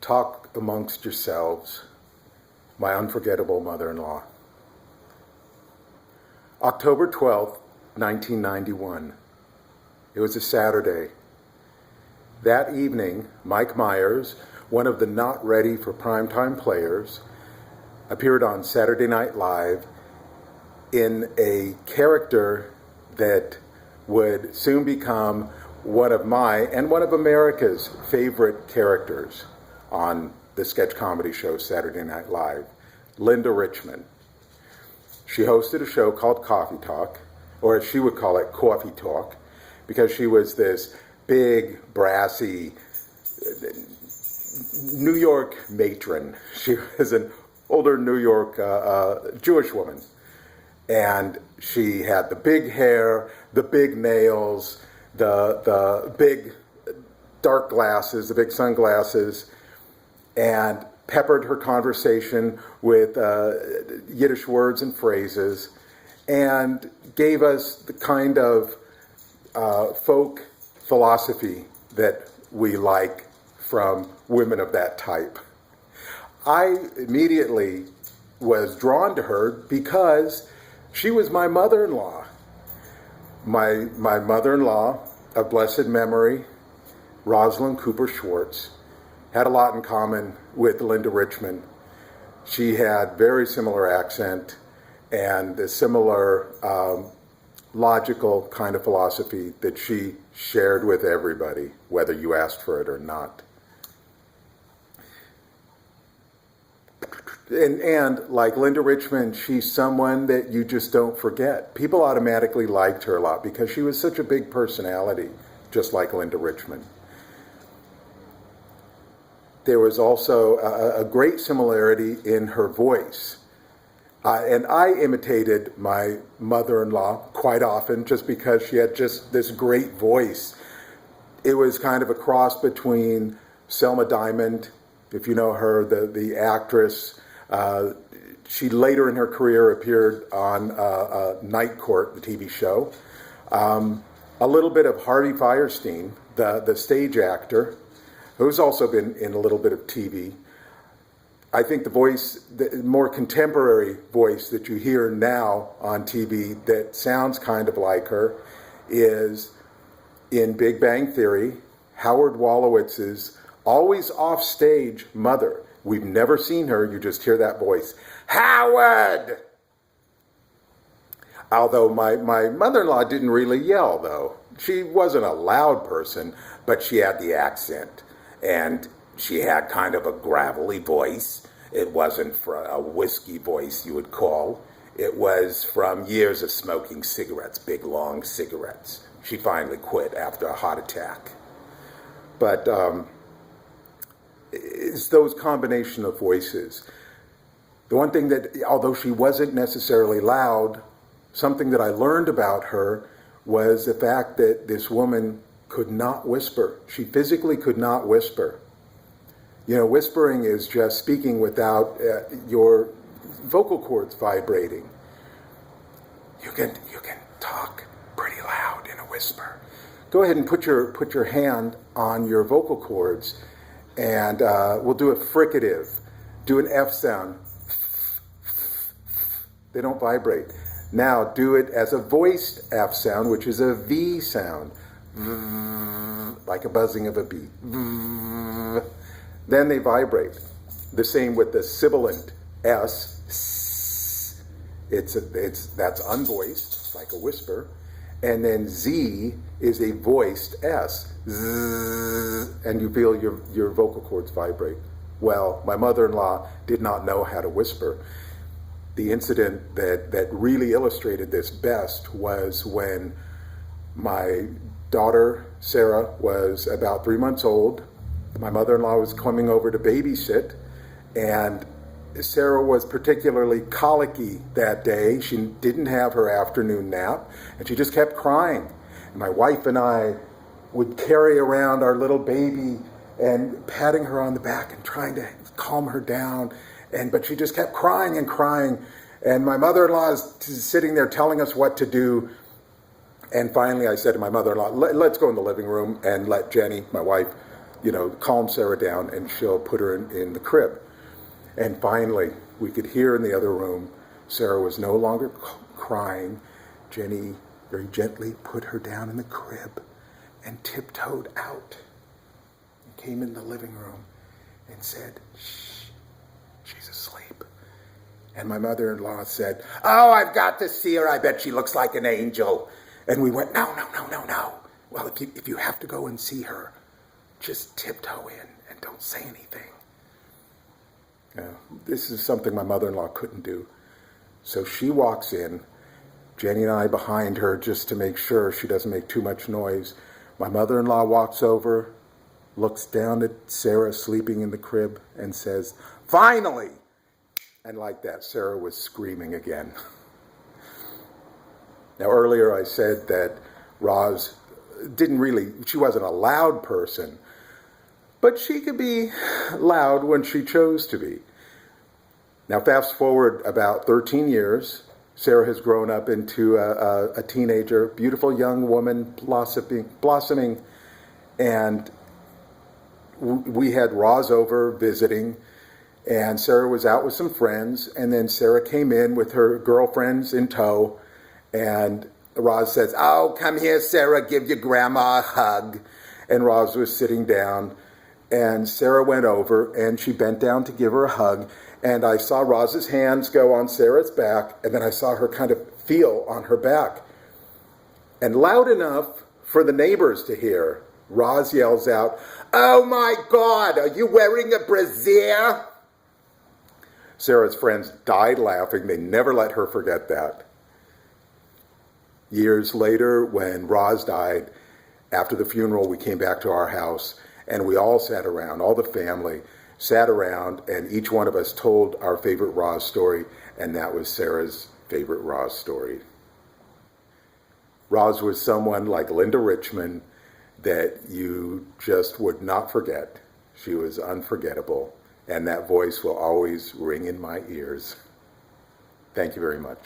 Talk amongst yourselves, my unforgettable mother-in-law. October 12th, 1991. It was a Saturday. That evening, Mike Myers, one of the not ready for primetime players, appeared on Saturday Night Live in a character that would soon become one of my and one of America's favorite characters on the sketch comedy show Saturday Night Live, Linda Richman. She hosted a show called Coffee Talk, or as she would call it, Coffee Talk, because she was this big, brassy New York matron. She was an older New York Jewish woman. And she had the big hair, the big nails, the big dark glasses, the big sunglasses, and peppered her conversation with Yiddish words and phrases, and gave us the kind of folk philosophy that we like from women of that type. I immediately was drawn to her because she was my mother-in-law. My mother-in-law of blessed memory, Rosalind Cooper Schwartz, had a lot in common with Linda Richman. She had very similar accent and a similar logical kind of philosophy that she shared with everybody, whether you asked for it or not. And like Linda Richman, she's someone that you just don't forget. People automatically liked her a lot because she was such a big personality, just like Linda Richman. There was also a great similarity in her voice. And I imitated my mother-in-law quite often just because she had just this great voice. It was kind of a cross between Selma Diamond, if you know her, the actress. She later in her career appeared on Night Court, the TV show. A little bit of Harvey Fierstein, the stage actor, who's also been in a little bit of TV. I think the voice, the more contemporary voice that you hear now on TV that sounds kind of like her is in Big Bang Theory, Howard Wolowitz's always off-stage mother. We've never seen her, you just hear that voice. Howard! Although my mother-in-law didn't really yell, though. She wasn't a loud person, but she had the accent. And she had kind of a gravelly voice. It wasn't a whiskey voice, you would call. It was from years of smoking cigarettes, big, long cigarettes. She finally quit after a heart attack. But it's those combination of voices. The one thing that, although she wasn't necessarily loud, something that I learned about her was the fact that this woman could not whisper. She physically could not whisper. You know, whispering is just speaking without your vocal cords vibrating. You can talk pretty loud in a whisper. Go ahead and put your hand on your vocal cords, and we'll do a fricative. Do an F sound. They don't vibrate. Now do it as a voiced F sound, which is a V sound. Like a buzzing of a bee. Then they vibrate. The same with the sibilant S. That's unvoiced, like a whisper. And then Z is a voiced S. And you feel your vocal cords vibrate. Well, my mother-in-law did not know how to whisper. The incident that really illustrated this best was when my daughter, Sarah, was about 3 months old. My mother-in-law was coming over to babysit, and Sarah was particularly colicky that day. She didn't have her afternoon nap, and she just kept crying. And my wife and I would carry around our little baby and patting her on the back and trying to calm her down. But she just kept crying and crying. And my mother-in-law is sitting there telling us what to do. And finally I said to my mother-in-law, let's go in the living room and let Jenny, my wife, calm Sarah down, and she'll put her in the crib. And finally, we could hear in the other room, Sarah was no longer crying. Jenny very gently put her down in the crib and tiptoed out and came in the living room and said, "Shh, she's asleep." And my mother-in-law said, "Oh, I've got to see her. I bet she looks like an angel." And we went, no. Well, if you have to go and see her, just tiptoe in and don't say anything. This is something my mother-in-law couldn't do. So she walks in, Jenny and I behind her just to make sure she doesn't make too much noise. My mother-in-law walks over, looks down at Sarah sleeping in the crib and says, "Finally!" And like that, Sarah was screaming again. Now, earlier I said that Roz she wasn't a loud person, but she could be loud when she chose to be. Now, fast forward about 13 years, Sarah has grown up into a teenager, beautiful young woman, blossoming, and we had Roz over visiting, and Sarah was out with some friends, and then Sarah came in with her girlfriends in tow, and Roz says, "Oh, come here, Sarah, give your grandma a hug." And Roz was sitting down, and Sarah went over, and she bent down to give her a hug, and I saw Roz's hands go on Sarah's back, and then I saw her kind of feel on her back. And loud enough for the neighbors to hear, Roz yells out, "Oh my God, are you wearing a brassiere?" Sarah's friends died laughing. They never let her forget that. Years later, when Roz died, after the funeral, we came back to our house, and we all sat around, all the family sat around, and each one of us told our favorite Roz story, and that was Sarah's favorite Roz story. Roz was someone like Linda Richmond that you just would not forget. She was unforgettable, and that voice will always ring in my ears. Thank you very much.